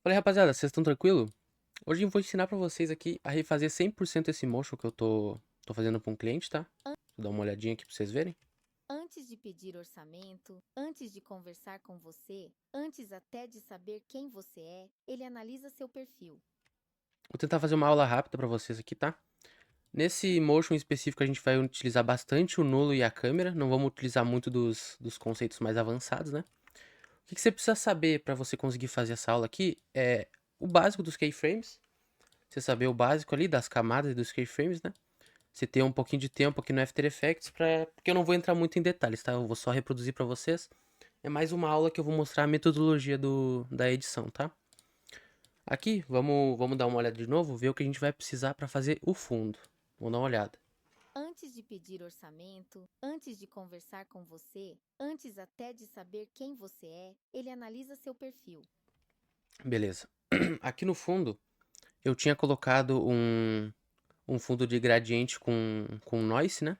Fala aí, rapaziada, vocês estão tranquilo? Hoje eu vou ensinar pra vocês aqui a refazer 100% esse motion que eu tô fazendo pra um cliente, tá? Vou dar uma olhadinha aqui pra vocês verem. Antes de pedir orçamento, antes de conversar com você, antes até de saber quem você é, ele analisa seu perfil. Vou tentar fazer uma aula rápida pra vocês aqui, tá? Nesse motion específico a gente vai utilizar bastante o nulo e a câmera, não vamos utilizar muito dos conceitos mais avançados, né? O que você precisa saber pra você conseguir fazer essa aula aqui é o básico dos keyframes, você saber o básico ali das camadas e dos keyframes, né? Você ter um pouquinho de tempo aqui no After Effects, porque eu não vou entrar muito em detalhes, tá? Eu vou só reproduzir pra vocês. É mais uma aula que eu vou mostrar a metodologia da edição, tá? Aqui, vamos dar uma olhada de novo, ver o que a gente vai precisar para fazer o fundo. Vamos dar uma olhada. Antes de pedir orçamento, antes de conversar com você, antes até de saber quem você é, ele analisa seu perfil. Beleza. Aqui no fundo, eu tinha colocado um fundo de gradiente com noise, né?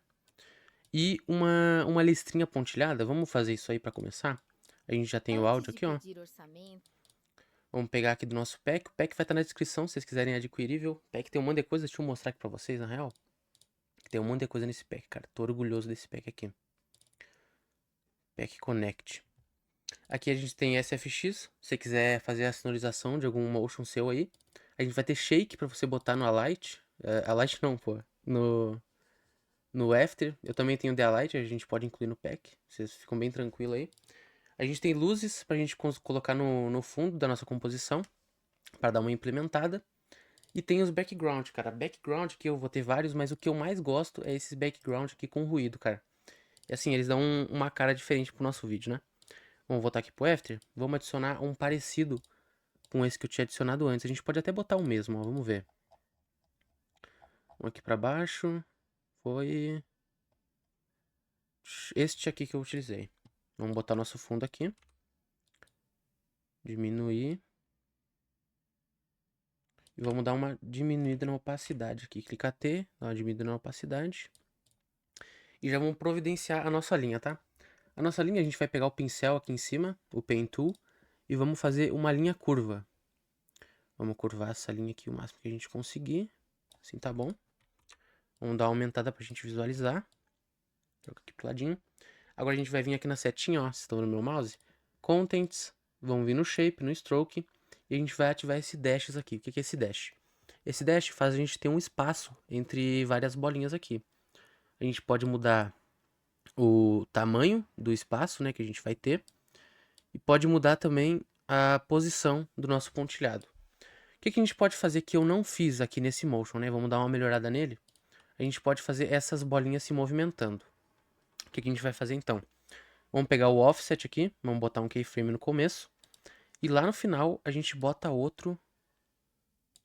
E uma listrinha pontilhada. Vamos fazer isso aí para começar? A gente já tem o Antes áudio de aqui, ó. pedir orçamento, Vamos pegar aqui do nosso pack. O pack vai estar na descrição se vocês quiserem adquirir, viu? O pack tem um monte de coisa, deixa eu mostrar aqui pra vocês, na real. Tem um monte de coisa nesse pack, cara. Tô orgulhoso desse pack aqui. Pack Connect. Aqui a gente tem SFX, se você quiser fazer a sonorização de algum motion seu aí. A gente vai ter Shake pra você botar no Alight. Alight não, pô. No After. Eu também tenho The Alight, a gente pode incluir no pack. Vocês ficam bem tranquilos aí. A gente tem luzes pra gente colocar no fundo da nossa composição, para dar uma implementada. E tem os background, cara. Background que eu vou ter vários, mas o que eu mais gosto é esses background aqui com ruído, cara. E assim, eles dão uma cara diferente pro nosso vídeo, né? Vamos voltar aqui pro After. Vamos adicionar um parecido com esse que eu tinha adicionado antes. A gente pode até botar o mesmo, ó. Vamos ver. Vamos aqui pra baixo. Foi este aqui que eu utilizei. Vamos botar nosso fundo aqui. Diminuir. E vamos dar uma diminuída na opacidade aqui. Clica T, dá uma diminuída na opacidade. E já vamos providenciar a nossa linha, tá? A nossa linha, a gente vai pegar o pincel aqui em cima, o Pen Tool, e vamos fazer uma linha curva. Vamos curvar essa linha aqui o máximo que a gente conseguir. Assim tá bom. Vamos dar uma aumentada pra gente visualizar. Joga aqui pro ladinho. Agora a gente vai vir aqui na setinha, ó, vocês estão no meu mouse. Contents, vamos vir no Shape, no Stroke, e a gente vai ativar esse dashes aqui. O que é esse dash? Esse dash faz a gente ter um espaço entre várias bolinhas aqui. A gente pode mudar o tamanho do espaço, né, que a gente vai ter. E pode mudar também a posição do nosso pontilhado. O que a gente pode fazer que eu não fiz aqui nesse motion, né? Vamos dar uma melhorada nele. A gente pode fazer essas bolinhas se movimentando. O que a gente vai fazer então? Vamos pegar o offset aqui, vamos botar um keyframe no começo. E lá no final a gente bota outro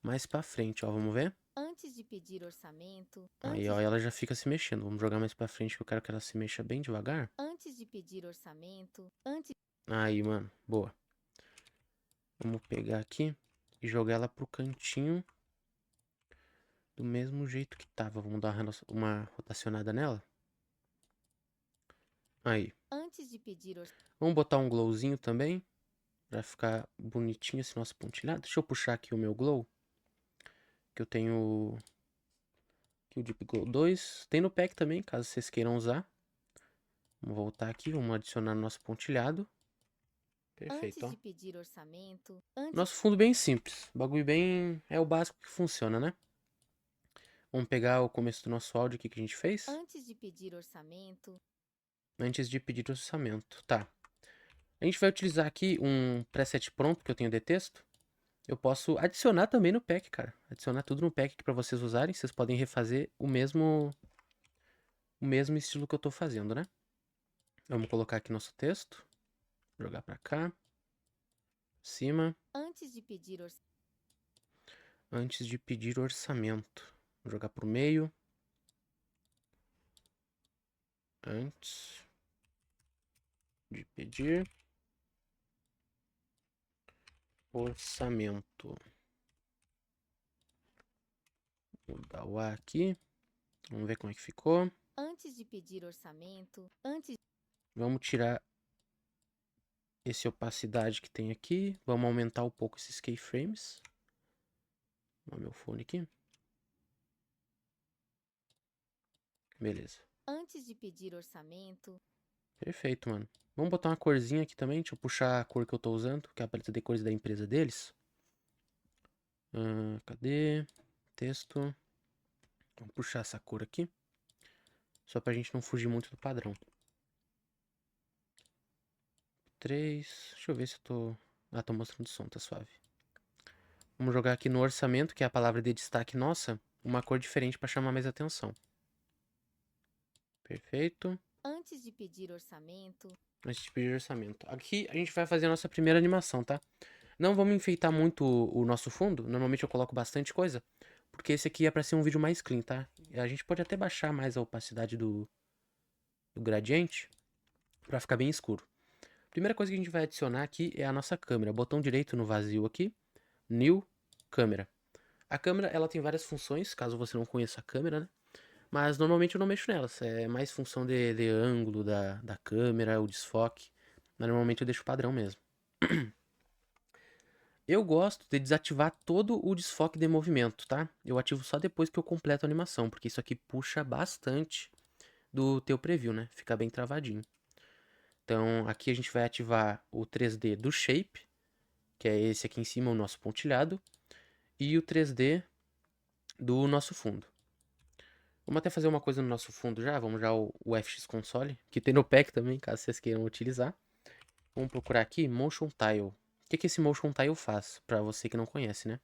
mais pra frente, ó, vamos ver? antes de pedir orçamento, Aí, ó, ela já fica se mexendo. Vamos jogar mais pra frente que eu quero que ela se mexa bem devagar. antes de pedir orçamento, antes Aí, mano, boa. Vamos pegar aqui e jogar ela pro cantinho do mesmo jeito que tava. Vamos dar uma rotacionada nela. Aí. antes de pedir Vamos botar um glowzinho também, pra ficar bonitinho esse nosso pontilhado. Deixa eu puxar aqui o meu glow, que eu tenho aqui o Deep Glow 2. Tem no pack também, caso vocês queiram usar. Vamos voltar aqui, vamos adicionar no nosso pontilhado. Perfeito, antes ó. de pedir orçamento, antes Nosso fundo bem simples. O bagulho bem... é o básico que funciona, né? Vamos pegar o começo do nosso áudio aqui que a gente fez. antes de pedir orçamento, Antes de pedir orçamento. Tá. A gente vai utilizar aqui um preset pronto que eu tenho de texto. Eu posso adicionar também no pack, cara. Adicionar tudo no pack para vocês usarem. Vocês podem refazer o mesmo estilo que eu tô fazendo, né? Vamos colocar aqui nosso texto. Jogar para cá. Cima. antes de pedir orçamento, Antes de pedir orçamento. Vou jogar pro meio. Antes de pedir orçamento. Vou dar o A aqui. Vamos ver como é que ficou. antes de pedir orçamento, antes Vamos tirar esse opacidade que tem aqui. Vamos aumentar um pouco esses keyframes. Vou meu fone aqui. Beleza. Antes de pedir orçamento, Perfeito, mano. Vamos botar uma corzinha aqui também. Deixa eu puxar a cor que eu tô usando, que é a paleta de cores da empresa deles. Cadê? Texto. Vamos puxar essa cor aqui. Só pra gente não fugir muito do padrão. 3. Deixa eu ver se eu tô... Ah, tô mostrando o som, tá suave. Vamos jogar aqui no orçamento, que é a palavra de destaque nossa, uma cor diferente pra chamar mais atenção. Perfeito. antes de pedir orçamento, Antes de pedir orçamento. Aqui a gente vai fazer a nossa primeira animação, tá? Não vamos enfeitar muito o nosso fundo. Normalmente eu coloco bastante coisa. Porque esse aqui é pra ser um vídeo mais clean, tá? A gente pode até baixar mais a opacidade do gradiente pra ficar bem escuro. Primeira coisa que a gente vai adicionar aqui é a nossa câmera. Botão direito no vazio aqui. New Câmera. A câmera, ela tem várias funções, caso você não conheça a câmera, né? Mas normalmente eu não mexo nelas. É mais função de ângulo da câmera, o desfoque. Mas normalmente eu deixo padrão mesmo. Eu gosto de desativar todo o desfoque de movimento, tá? Eu ativo só depois que eu completo a animação, porque isso aqui puxa bastante do teu preview, né? Fica bem travadinho. Então, aqui a gente vai ativar o 3D do shape, que é esse aqui em cima, o nosso pontilhado, e o 3D do nosso fundo. Vamos até fazer uma coisa no nosso fundo já, vamos já o FX Console, que tem no pack também, caso vocês queiram utilizar. Vamos procurar aqui Motion Tile. O que esse Motion Tile faz, para você que não conhece, né?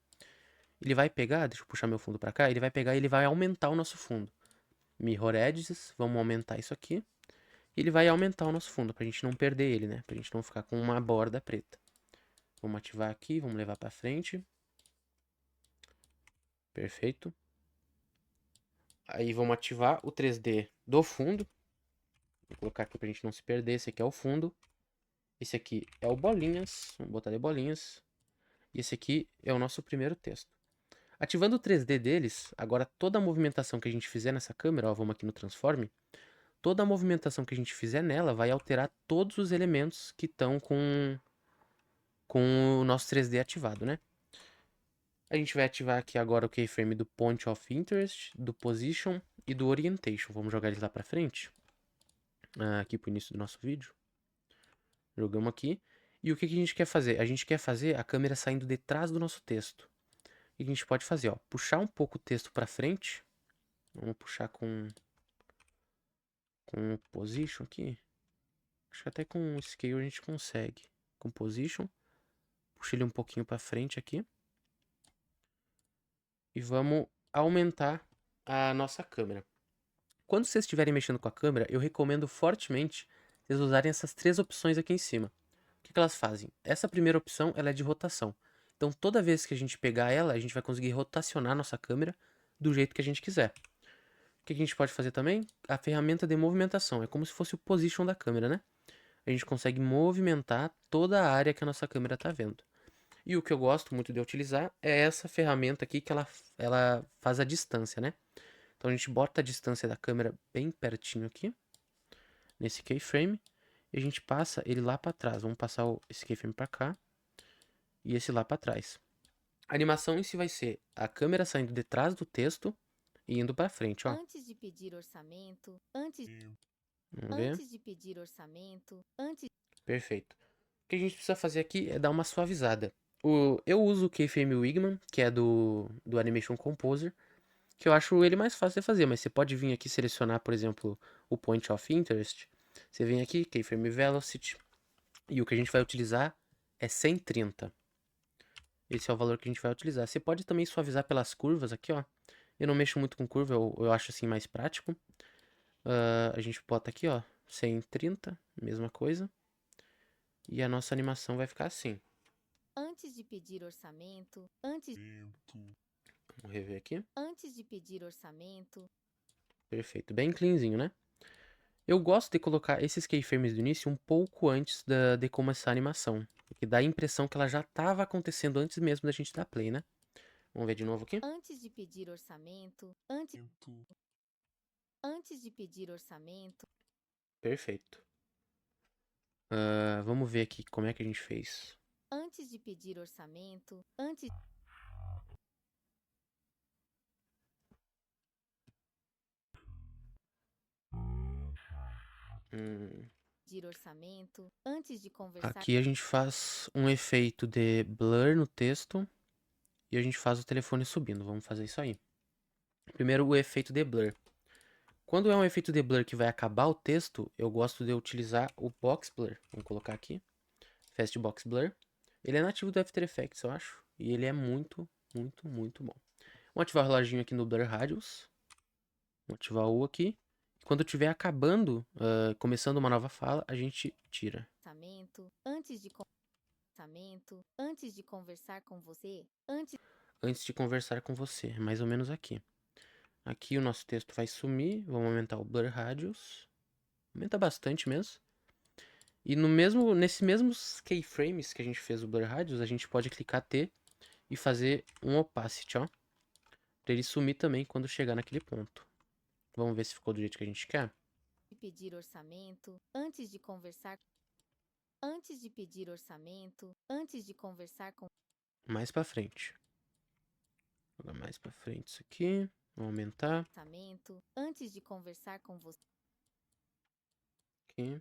Ele vai pegar, deixa eu puxar meu fundo para cá, ele vai pegar e ele vai aumentar o nosso fundo. Mirror Edges, vamos aumentar isso aqui. E ele vai aumentar o nosso fundo, pra gente não perder ele, né? Pra gente não ficar com uma borda preta. Vamos ativar aqui, vamos levar pra frente. Perfeito. Aí vamos ativar o 3D do fundo. Vou colocar aqui pra gente não se perder. Esse aqui é o fundo. Esse aqui é o bolinhas. Vamos botar de bolinhas. E esse aqui é o nosso primeiro texto. Ativando o 3D deles, agora toda a movimentação que a gente fizer nessa câmera, ó, vamos aqui no Transform. Toda a movimentação que a gente fizer nela vai alterar todos os elementos que estão com o nosso 3D ativado, né? A gente vai ativar aqui agora o keyframe do Point of Interest, do Position e do Orientation. Vamos jogar eles lá pra frente. Aqui pro início do nosso vídeo. Jogamos aqui. E o que a gente quer fazer? A gente quer fazer a câmera saindo de trás do nosso texto. O que a gente pode fazer? Ó, puxar um pouco o texto pra frente. Vamos puxar com o Position aqui. Acho que até com o Scale a gente consegue. Com Position. Puxa ele um pouquinho pra frente aqui. E vamos aumentar a nossa câmera. Quando vocês estiverem mexendo com a câmera, eu recomendo fortemente vocês usarem essas três opções aqui em cima. O que elas fazem? Essa primeira opção ela é de rotação. Então toda vez que a gente pegar ela, a gente vai conseguir rotacionar a nossa câmera do jeito que a gente quiser. O que a gente pode fazer também? A ferramenta de movimentação. É como se fosse o position da câmera, né? A gente consegue movimentar toda a área que a nossa câmera está vendo. E o que eu gosto muito de utilizar é essa ferramenta aqui que ela faz a distância, né? Então a gente bota a distância da câmera bem pertinho aqui, nesse keyframe, e a gente passa ele lá para trás. Vamos passar esse keyframe para cá e esse lá para trás. A animação em si vai ser a câmera saindo de trás do texto e indo para frente, ó. antes de pedir orçamento, Vamos ver. antes de pedir orçamento, antes Perfeito. O que a gente precisa fazer aqui é dar uma suavizada. Eu uso o keyframe Wigman, que é do Animation Composer, que eu acho ele mais fácil de fazer, mas você pode vir aqui selecionar, por exemplo, o Point of Interest. Você vem aqui, Keyframe Velocity, e o que a gente vai utilizar é 130. Esse é o valor que a gente vai utilizar. Você pode também suavizar pelas curvas aqui, ó. Eu não mexo muito com curva, eu acho assim mais prático. A gente bota aqui, ó, 130, mesma coisa. E a nossa animação vai ficar assim. antes de pedir orçamento, Vamos rever aqui. antes de pedir orçamento, Perfeito, bem cleanzinho, né? Eu gosto de colocar esses keyframes do início um pouco antes de começar a animação. Que dá a impressão que ela já estava acontecendo antes mesmo da gente dar play, né? Vamos ver de novo aqui. antes de pedir orçamento, antes de pedir orçamento, Perfeito. Vamos ver aqui como é que a gente fez. Antes de pedir orçamento, antes Hum, de pedir orçamento, antes de conversar Aqui a gente faz um efeito de blur no texto e a gente faz o telefone subindo. Vamos fazer isso aí. Primeiro, o efeito de blur. Quando é um efeito de blur que vai acabar o texto, eu gosto de utilizar o box blur. Vamos colocar aqui, Fast Box Blur. Ele é nativo do After Effects, eu acho, e ele é muito, muito, muito bom. Vamos ativar o reloginho aqui no Blur Radius. Vamos ativar o U aqui. Quando estiver acabando, começando uma nova fala, a gente tira. orçamento, antes de conversar com você, Antes de conversar com você, é mais ou menos aqui. Aqui o nosso texto vai sumir. Vamos aumentar o Blur Radius. Aumenta bastante mesmo. E nesse mesmos keyframes que a gente fez o Blur Radius, a gente pode clicar T e fazer um opacity, ó. Pra ele sumir também quando chegar naquele ponto. Vamos ver se ficou do jeito que a gente quer. pedir orçamento, antes de conversar com Mais pra frente. Jogar mais pra frente isso aqui. Vamos aumentar. orçamento, antes de conversar com você, Aqui. O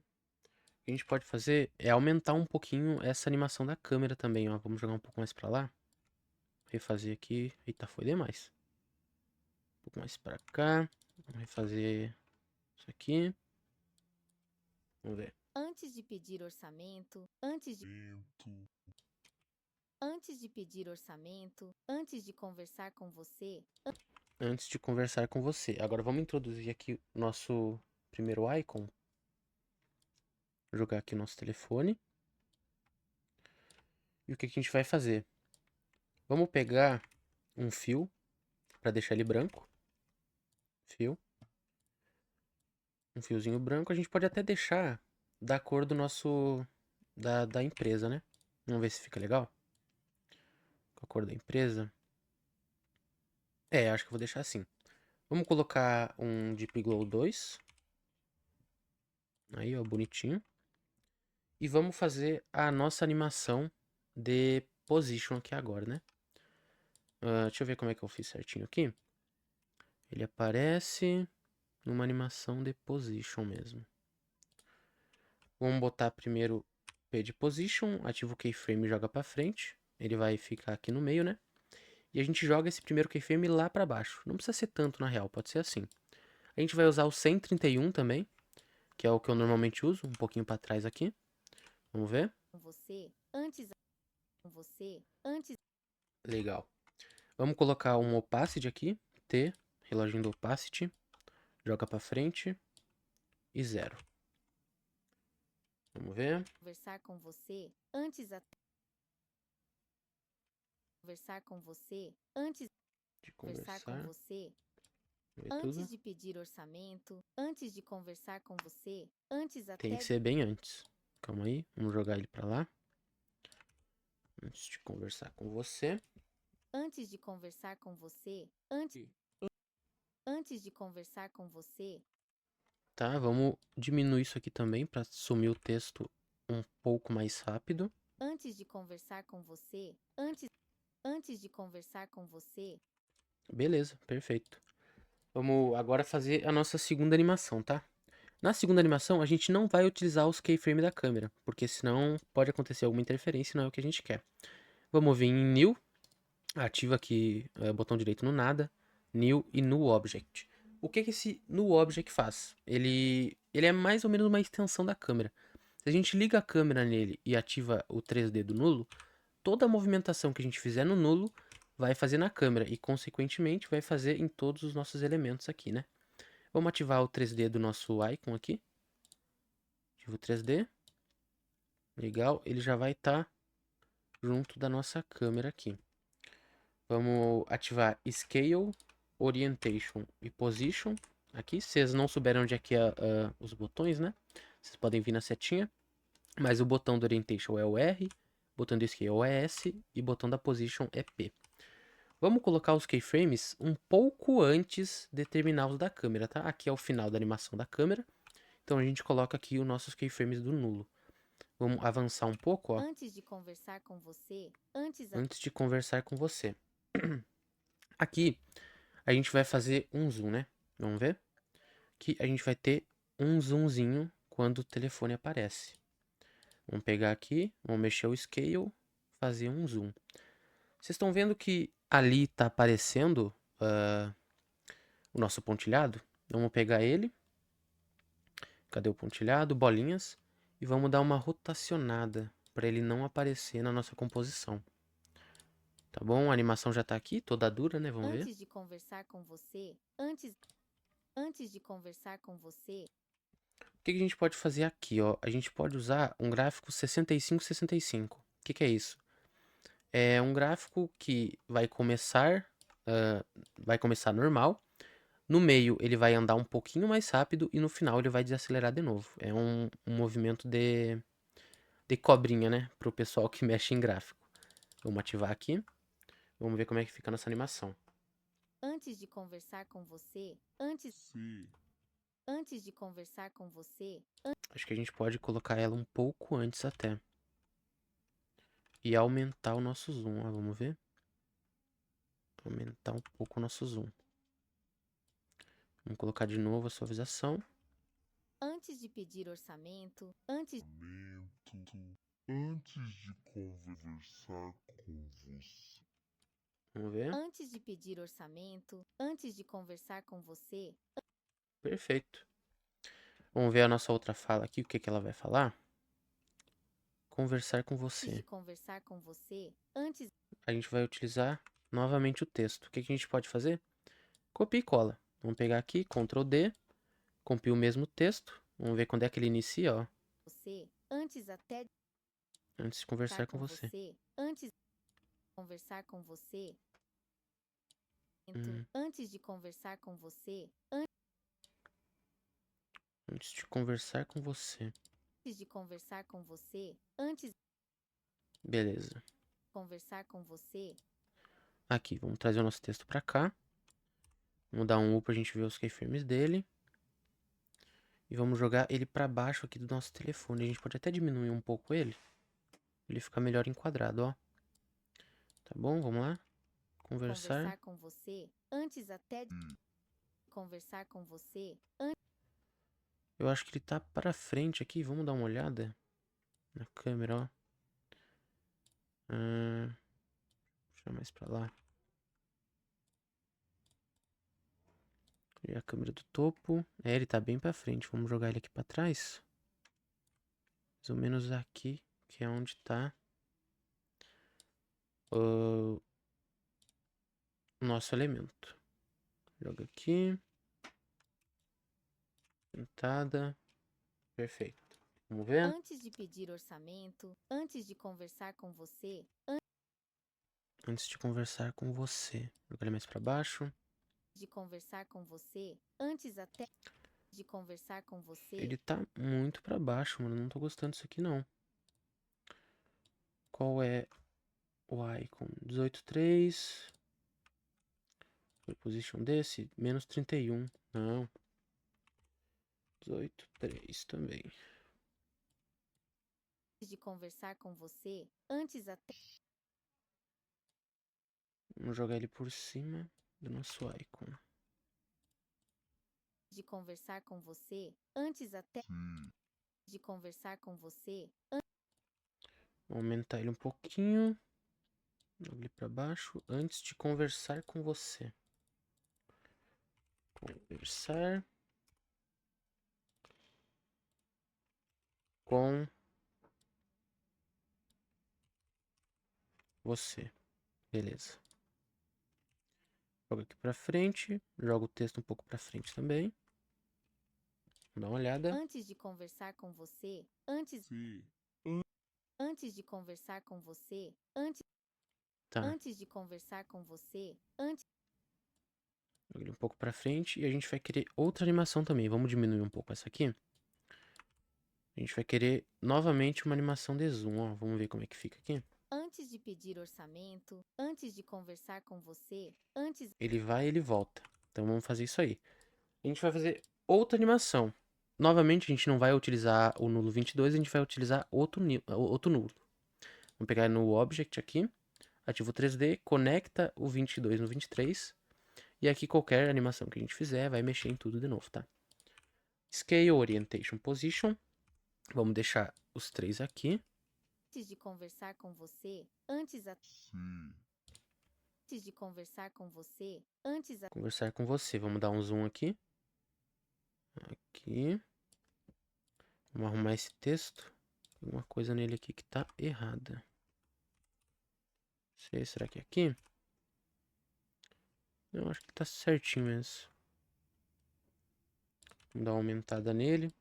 que a gente pode fazer é aumentar um pouquinho essa animação da câmera também, ó. Vamos jogar um pouco mais pra lá. Refazer aqui. Eita, foi demais. Um pouco mais pra cá. Vamos refazer isso aqui. Vamos ver. antes de pedir orçamento, antes de conversar com você, Antes de conversar com você. Agora vamos introduzir aqui o nosso primeiro icon. Vou jogar aqui o nosso telefone. E o que a gente vai fazer? Vamos pegar um fio para deixar ele branco. Fio. Um fiozinho branco. A gente pode até deixar da cor do nosso... Da empresa, né? Vamos ver se fica legal. Com a cor da empresa. Acho que eu vou deixar assim. Vamos colocar um Deep Glow 2. Aí, ó, bonitinho. E vamos fazer a nossa animação de position aqui agora, né? Deixa eu ver como é que eu fiz certinho aqui. Ele aparece numa animação de position mesmo. Vamos botar primeiro P de position, ativa o keyframe e joga pra frente. Ele vai ficar aqui no meio, né? E a gente joga esse primeiro keyframe lá pra baixo. Não precisa ser tanto na real, pode ser assim. A gente vai usar o 131 também, que é o que eu normalmente uso, um pouquinho pra trás aqui. Vamos ver? com você, antes Legal. Vamos colocar um opacity aqui, T, reloginho do opacity, joga pra frente e 0. Vamos ver? de conversar com você, conversar com você, De conversar com conversar, você, ver tudo. antes de pedir orçamento, antes de conversar com você, antes Tem até que de ser bem antes. Calma aí, vamos jogar ele pra lá. Antes de conversar com você. antes de conversar com você, antes de conversar com você, Tá, vamos diminuir isso aqui também pra sumir o texto um pouco mais rápido. antes de conversar com você, antes de conversar com você, Beleza, perfeito. Vamos agora fazer a nossa segunda animação, tá? Na segunda animação, a gente não vai utilizar os keyframes da câmera, porque senão pode acontecer alguma interferência e não é o que a gente quer. Vamos vir em New, ativa aqui botão direito no nada, New e New Object. O que que esse New Object faz? Ele é mais ou menos uma extensão da câmera. Se a gente liga a câmera nele e ativa o 3D do nulo, toda a movimentação que a gente fizer no nulo vai fazer na câmera e, consequentemente, vai fazer em todos os nossos elementos aqui, né? Vamos ativar o 3D do nosso icon aqui. Ativa o 3D. Legal, ele já vai estar junto da nossa câmera aqui. Vamos ativar Scale, Orientation e Position. Aqui, se vocês não souberem onde é que é os botões, né? Vocês podem vir na setinha. Mas o botão do Orientation é o R, botão do Scale é o S e botão da Position é P. Vamos colocar os keyframes um pouco antes de terminar os da câmera, tá? Aqui é o final da animação da câmera. Então a gente coloca aqui os nossos keyframes do nulo. Vamos avançar um pouco, ó. Antes de conversar com você, antes Antes de conversar com você. Aqui, a gente vai fazer um zoom, né? Vamos ver? Que a gente vai ter um zoomzinho quando o telefone aparece. Vamos pegar aqui, vamos mexer o scale, fazer um zoom. Vocês estão vendo que ali tá aparecendo o nosso pontilhado? Vamos pegar ele. Cadê o pontilhado? Bolinhas. E vamos dar uma rotacionada para ele não aparecer na nossa composição. Tá bom? A animação já tá aqui, toda dura, né? Vamos ver. antes de conversar com você, antes de conversar com você, O que que a gente pode fazer aqui, ó? A gente pode usar um gráfico 65-65. O que que é isso? É um gráfico que vai começar normal. No meio ele vai andar um pouquinho mais rápido e no final ele vai desacelerar de novo. É um movimento de cobrinha, né? Pro pessoal que mexe em gráfico. Vamos ativar aqui. Vamos ver como é que fica a nossa animação. antes de conversar com você, antes de conversar com você, Acho que a gente pode colocar ela um pouco antes até. E aumentar o nosso zoom, ó, vamos ver? Aumentar um pouco o nosso zoom. Vamos colocar de novo a suavização. antes de pedir orçamento, antes Antes de conversar com você. Vamos ver? antes de pedir orçamento, antes de conversar com você, Perfeito. Vamos ver a nossa outra fala aqui, o que que ela vai falar? Conversar com antes de você. conversar com você, antes A gente vai utilizar novamente o texto. O que que a gente pode fazer? Copia e cola. Vamos pegar aqui, Ctrl D, copia o mesmo texto. Vamos ver quando é que ele inicia, ó. você, antes até de Antes de conversar conversar com você. antes de conversar com você, Hum, antes de conversar com você, antes de conversar com você. antes de conversar com você, antes de Beleza. conversar com você, Aqui, vamos trazer o nosso texto pra cá. Vamos dar um U pra gente ver os keyframes dele. E vamos jogar ele pra baixo aqui do nosso telefone. A gente pode até diminuir um pouco ele. Ele fica melhor enquadrado, ó. Tá bom? Vamos lá. Conversar. conversar com você, antes até de conversar com você, Eu acho que ele tá pra frente aqui. Vamos dar uma olhada na câmera, ó. Deixa mais pra lá. E a câmera do topo. É, ele tá bem pra frente. Vamos jogar ele aqui pra trás. Mais ou menos aqui, que é onde tá o nosso elemento. Joga aqui. Sentada. Perfeito. Vamos ver? antes de pedir orçamento, antes de conversar com você, Antes de conversar com você. Joga ele mais pra baixo. de conversar com você, antes até de conversar com você, Ele tá muito pra baixo, mano. Não tô gostando disso aqui, não. Qual é o icon? 18.3. Position desse? Menos 31. Não. 18.3 também. de conversar com você, antes até Vamos jogar ele por cima do nosso icon. de conversar com você, antes até de conversar com você, Vou aumentar ele um pouquinho. Joga ele pra baixo. Antes de conversar com você. Conversar com você. Beleza. Joga aqui pra frente. Joga o texto um pouco pra frente também. Dá uma olhada. antes de conversar com você, antes de conversar com você, Tá. antes de conversar com você, antes Joga ele um pouco pra frente. E a gente vai querer outra animação também. Vamos diminuir um pouco essa aqui. A gente vai querer novamente uma animação de zoom, ó. Vamos ver como é que fica aqui. antes de pedir orçamento, antes de conversar com você, antes Ele vai e ele volta. Então vamos fazer isso aí. A gente vai fazer outra animação. Novamente, a gente não vai utilizar o nulo 22, a gente vai utilizar outro nulo. Vamos pegar no Object aqui, ativo 3D, conecta o 22 no 23, e aqui qualquer animação que a gente fizer vai mexer em tudo de novo, tá? Scale, Orientation, Position, vamos deixar os três aqui. Antes de conversar com você, antes Se de conversar com você, antes Conversar com você, vamos dar um zoom aqui. Aqui. Vamos arrumar esse texto. Tem uma coisa nele aqui que tá errada. Será que é aqui? Eu acho que tá certinho mesmo. Vamos dar uma aumentada nele.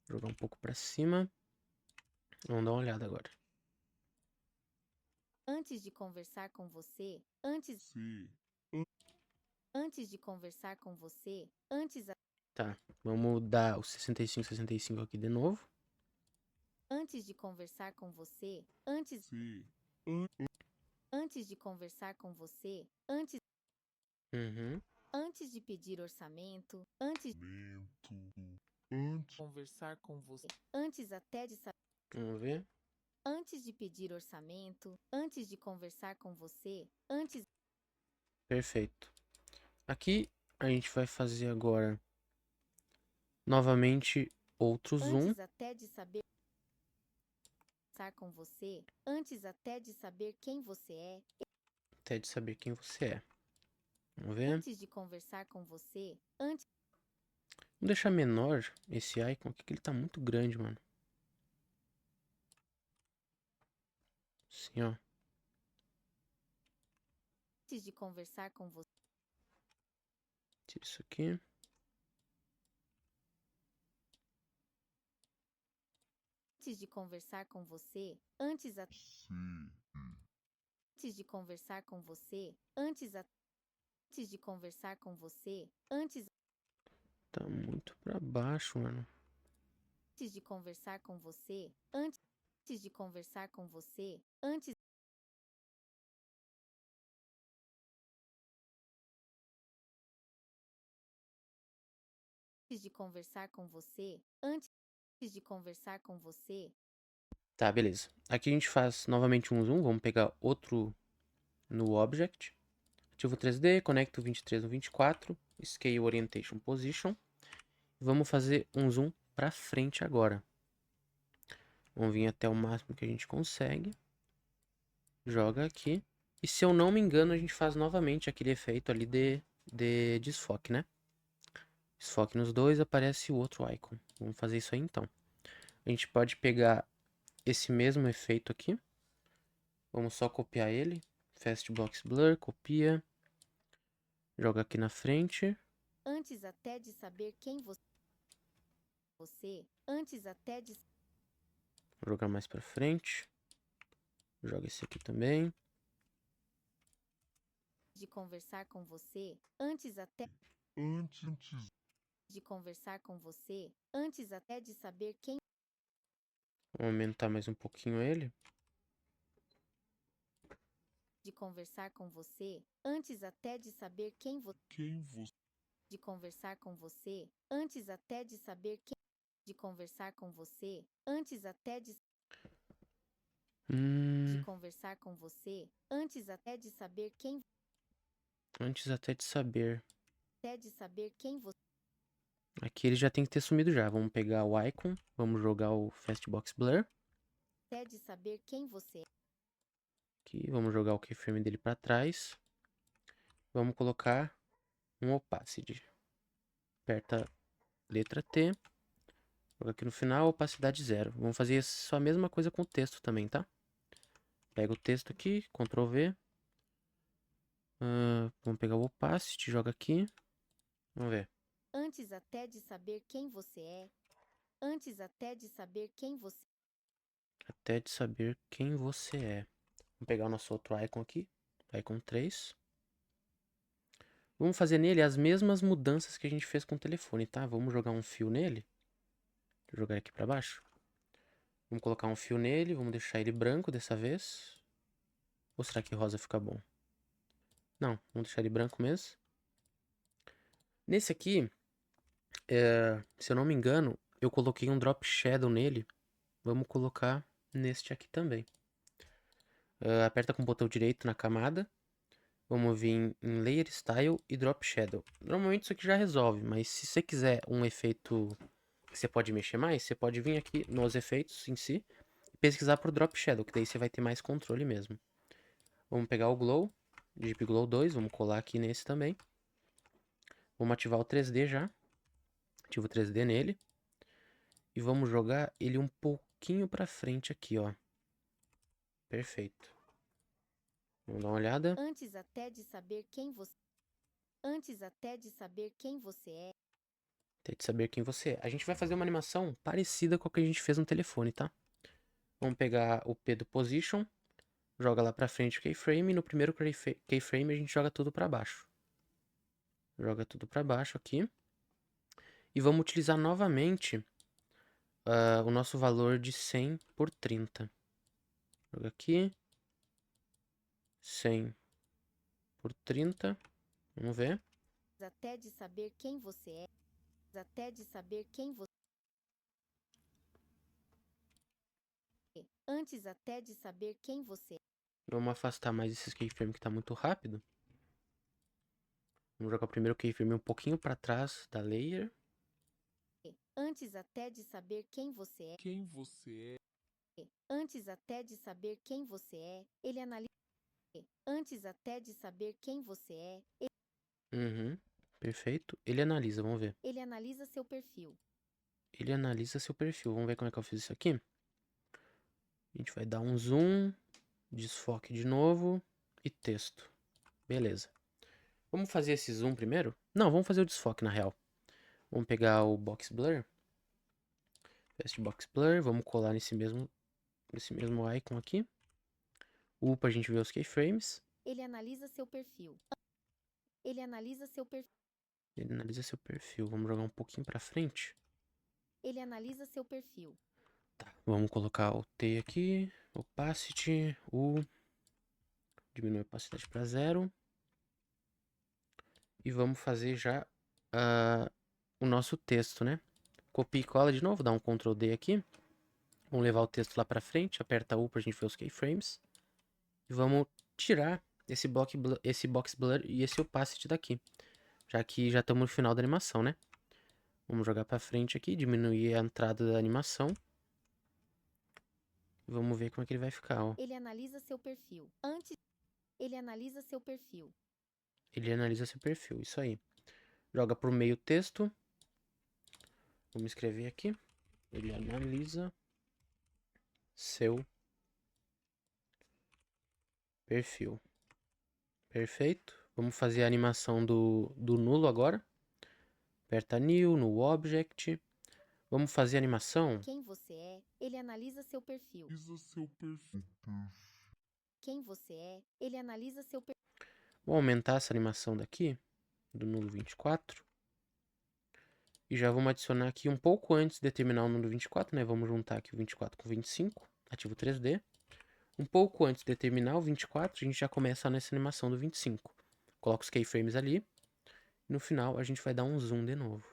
Jogar um pouco pra cima. Vamos dar uma olhada agora. antes de conversar com você, antes de conversar com você, Tá, vamos dar o 65, 65 aqui de novo. antes de conversar com você, antes de conversar com você, Uhum. antes de pedir orçamento, mento antes conversar com você, antes até de saber, Vamos ver. antes de pedir orçamento, antes de conversar com você, antes Perfeito. Aqui a gente vai fazer agora novamente outro zoom. antes até de saber conversar com você, antes até de saber quem você é, Até de saber quem você é. Vamos ver. antes de conversar com você, antes Vamos deixar menor esse icon aqui, que ele tá muito grande, mano. Assim, ó. de conversar com você, Tira isso aqui. antes de conversar com você, antes se de conversar com você, antes de conversar com você, antes Tá muito pra baixo, mano. de conversar com você, antes de conversar com você, antes de conversar com você, antes de conversar com você, Tá, beleza. Aqui a gente faz novamente um zoom. Vamos pegar outro no Object. Ativo 3D, conecto o 23 no 24. Scale Orientation Position. Vamos fazer um zoom pra frente agora. Vamos vir até o máximo que a gente consegue. Joga aqui. E se eu não me engano, a gente faz novamente aquele efeito ali de desfoque, né? Desfoque nos dois, aparece o outro icon. Vamos fazer isso aí então. A gente pode pegar esse mesmo efeito aqui. Vamos só copiar ele. Fastbox Blur, copia. Joga aqui na frente. antes até de saber quem você, antes até Vou jogar mais pra frente. Joga esse aqui também. de conversar com você, antes até antes de conversar com você, antes até de saber quem Vou aumentar mais um pouquinho ele. de conversar com você, antes até de saber quem quem você de conversar com você, antes até de saber quem de conversar com você, antes até de conversar com você, antes até de saber quem Antes até de saber. você, Aqui ele já tem que ter sumido já. Vamos pegar o icon. Vamos jogar o Fastbox Blur. até de saber quem você é, Aqui, vamos jogar o keyframe dele para trás. Vamos colocar um opacity. Aperta letra T. Joga aqui no final, opacidade 0. Vamos fazer só a mesma coisa com o texto também, tá? Pega o texto aqui, Ctrl V. Vamos pegar o opacity, joga aqui. Vamos ver. antes até de saber quem você é, antes até de saber quem você Até de saber quem você é. Vamos pegar o nosso outro icon aqui. Icon 3. Vamos fazer nele as mesmas mudanças que a gente fez com o telefone, tá? Vamos jogar um fio nele. Vou jogar aqui pra baixo. Vamos colocar um fio nele. Vamos deixar ele branco dessa vez. Ou será que rosa fica bom? Não, vamos deixar ele branco mesmo. Nesse aqui, Se eu não me engano, eu coloquei um Drop Shadow nele. Vamos colocar neste aqui também. Aperta com o botão direito na camada. Vamos vir em Layer Style e Drop Shadow. Normalmente isso aqui já resolve, mas se você quiser um efeito que você pode mexer mais, você pode vir aqui nos efeitos em si e pesquisar por Drop Shadow, que daí você vai ter mais controle mesmo. Vamos pegar o Glow, Deep Glow 2, vamos colar aqui nesse também. Vamos ativar o 3D já. Ativa o 3D nele. E vamos jogar ele um pouquinho pra frente aqui, ó. Perfeito. Vamos dar uma olhada. Antes até de saber quem você Antes até de saber quem você é, Tem de saber quem você é. A gente vai fazer uma animação parecida com a que a gente fez no telefone, tá? Vamos pegar o P do Position, joga lá pra frente o Keyframe, e no primeiro Keyframe a gente joga tudo pra baixo. Joga tudo pra baixo aqui. E vamos utilizar novamente o nosso valor de 100 por 30. Joga aqui. 100 por 30. Vamos ver. até de saber quem você é, até de saber quem você é, antes até de saber quem você Vamos afastar mais esses keyframe que tá muito rápido. Vamos jogar o primeiro keyframe um pouquinho para trás da layer. é, antes até de saber quem você é, antes até de saber quem você é, ele analisa, antes até de saber quem você é, Uhum, perfeito. Ele analisa, vamos ver. ele analisa seu perfil. Ele analisa seu perfil. Vamos ver como é que eu fiz isso aqui. A gente vai dar um zoom, desfoque de novo e texto. Beleza. Vamos fazer esse zoom primeiro? Não, vamos fazer o desfoque na real. Vamos pegar o Box Blur. Fast Box Blur, vamos colar nesse mesmo icon aqui. U pra gente ver os keyframes. Ele analisa seu perfil. Ele analisa seu perfil. Ele analisa seu perfil. Vamos jogar um pouquinho pra frente. Ele analisa seu perfil. Tá, vamos colocar o T aqui. Opacity, U. Diminui a opacidade para 0. E vamos fazer já o nosso texto, né? Copia e cola de novo, dá um Ctrl D aqui. Vamos levar o texto lá pra frente, aperta U pra gente ver os keyframes. E vamos tirar esse box blur e esse opacity daqui. Já que já estamos no final da animação, né? Vamos jogar pra frente aqui, diminuir a entrada da animação. Vamos ver como é que ele vai ficar, ó. Ele analisa seu perfil. Ele analisa seu perfil. Ele analisa seu perfil, isso aí. Joga pro meio o texto. Vamos escrever aqui. Ele analisa seu perfil. Perfeito. Vamos fazer a animação do nulo agora. Aperta New, no Object. Vamos fazer a animação. Quem você é, ele analisa seu perfil. Quem você é, ele analisa seu perfil. Vou aumentar essa animação daqui, do nulo 24. E já vamos adicionar aqui um pouco antes de terminar o nulo 24, né? Vamos juntar aqui o 24 com o 25. Ativo o 3D. Um pouco antes de terminar o 24, a gente já começa nessa animação do 25. Coloca os keyframes ali. E no final, a gente vai dar um zoom de novo.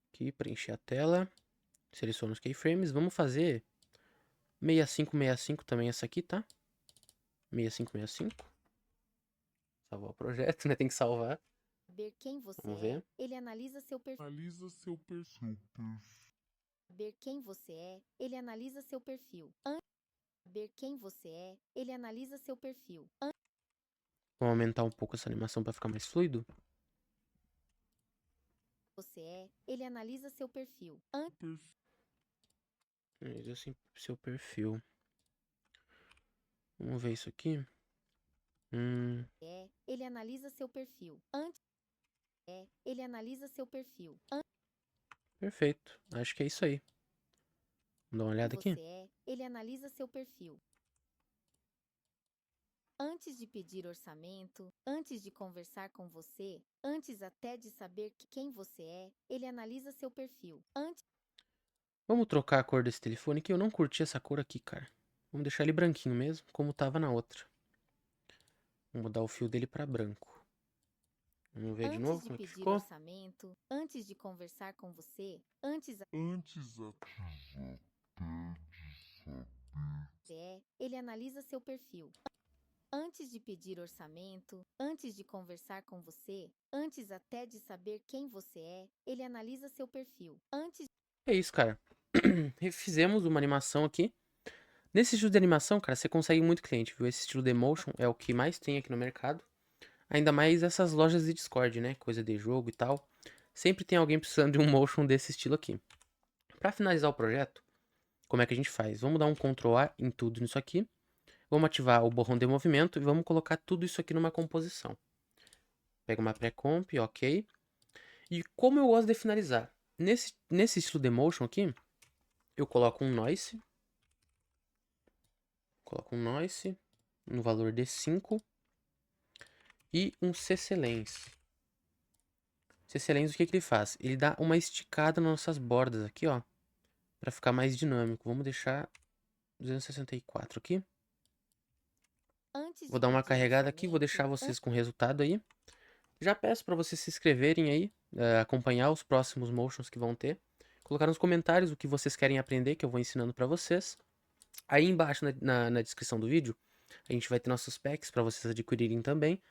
Aqui, preencher a tela. Seleciona os keyframes. Vamos fazer 6565 também essa aqui, tá? 6565. Salvar o projeto, né? Tem que salvar. Saber quem você Vamos é, ver. ele analisa seu perfil. Saber quem você é, ele analisa seu perfil. Saber quem você é, ele analisa seu perfil. Vamos aumentar um pouco essa animação para ficar mais fluido. Você é, ele analisa seu perfil. Analisa seu perfil. Vamos ver isso aqui. Ele analisa seu perfil. Ele analisa seu perfil. Perfeito. Acho que é isso aí. Vamos dar uma olhada aqui. Você é, ele analisa seu perfil. Antes de pedir orçamento, antes de conversar com você, antes até de saber quem você é, ele analisa seu perfil. Vamos trocar a cor desse telefone aqui. Eu não curti essa cor aqui, cara. Vamos deixar ele branquinho mesmo, como tava na outra. Vamos mudar o fio dele para branco. Vamos ver de Antes novo de como é que pedir ficou. orçamento, antes de conversar com você, antes Antes até de saber ele analisa seu perfil. Antes de pedir orçamento, antes de conversar com você, antes até de saber quem você é, ele analisa seu perfil. Antes É isso, cara. Refizemos uma animação aqui. Nesse estilo de animação, cara, você consegue muito cliente, viu? Esse estilo de motion é o que mais tem aqui no mercado. Ainda mais essas lojas de Discord, né? Coisa de jogo e tal. Sempre tem alguém precisando de um motion desse estilo aqui. Para finalizar o projeto, como é que a gente faz? Vamos dar um Ctrl A em tudo isso aqui. Vamos ativar o borrão de movimento e vamos colocar tudo isso aqui numa composição. Pega uma pré-comp, ok. E como eu gosto de finalizar? Nesse estilo de motion aqui, eu coloco um noise. Coloco um noise no valor de 5 e um CC Lens. CC Lens, o que ele faz? Ele dá uma esticada nas nossas bordas aqui, ó, para ficar mais dinâmico. Vamos deixar 264 aqui. Antes Vou de dar uma pedir carregada aqui, vou deixar orçamento, vocês com o resultado aí. Já peço para vocês se inscreverem aí, acompanhar os próximos motions que vão ter. Colocar nos comentários o que vocês querem aprender, que eu vou ensinando para vocês. Aí embaixo na descrição do vídeo, a gente vai ter nossos packs para vocês adquirirem também.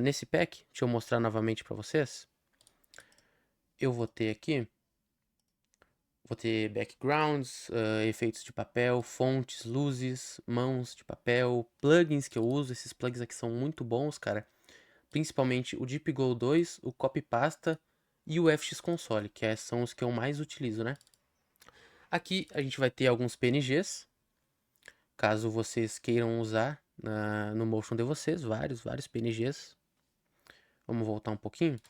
Nesse pack, deixa eu mostrar novamente para vocês. Eu vou ter aqui, vou ter backgrounds, efeitos de papel, fontes, luzes, mãos de papel, plugins que eu uso. Esses plugins aqui são muito bons, cara. Principalmente o DeepGo 2, o Copypasta e o FX Console, que são os que eu mais utilizo, né? Aqui a gente vai ter alguns PNGs, caso vocês queiram usar no Motion de vocês, vários PNGs. Vamos voltar um pouquinho.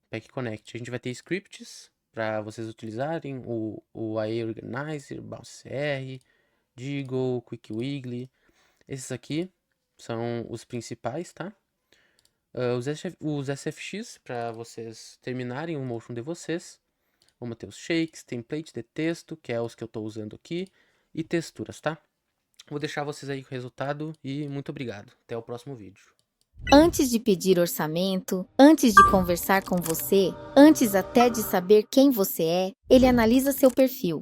Pack Connect. A gente vai ter scripts para vocês utilizarem, o AE Organizer, Bounce CR, Jiggle, Quick Wiggly. Esses aqui são os principais, tá? Os SFX para vocês terminarem o motion de vocês. Vamos ter os shakes, template de texto, que é os que eu estou usando aqui, e texturas, tá? Vou deixar vocês aí com o resultado e muito obrigado. Até o próximo vídeo. antes de pedir orçamento, antes de conversar com você, antes até de saber quem você é, ele analisa seu perfil.